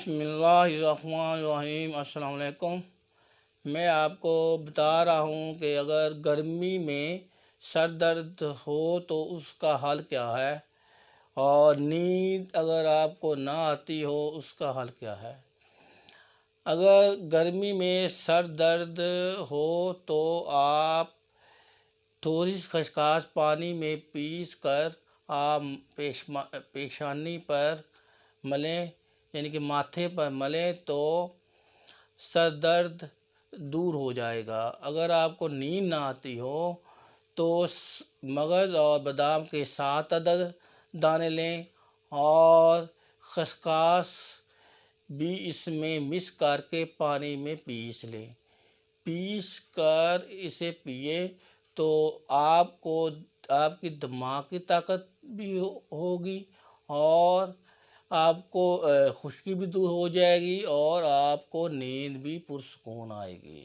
بسم اللہ الرحمن الرحیم۔ السلام علیکم۔ میں آپ کو بتا رہا ہوں کہ اگر گرمی میں سر درد ہو تو اس کا حل کیا ہے، اور نیند اگر آپ کو نہ آتی ہو اس کا حل کیا ہے۔ اگر گرمی میں سر درد ہو تو آپ تھوڑی سی خسخاس پانی میں پیس کر آپ پیشانی پر ملیں، یعنی کہ ماتھے پر ملیں تو سر درد دور ہو جائے گا۔ اگر آپ کو نیند نہ آتی ہو تو مغز اور بادام کے 7 عدد دانے لیں اور خسخاس بھی اس میں مکس کر کے پانی میں پیس لیں۔ پیس کر اسے پیے تو آپ کی دماغ کی طاقت بھی ہوگی اور آپ کو خشکی بھی دور ہو جائے گی اور آپ کو نیند بھی پرسکون آئے گی۔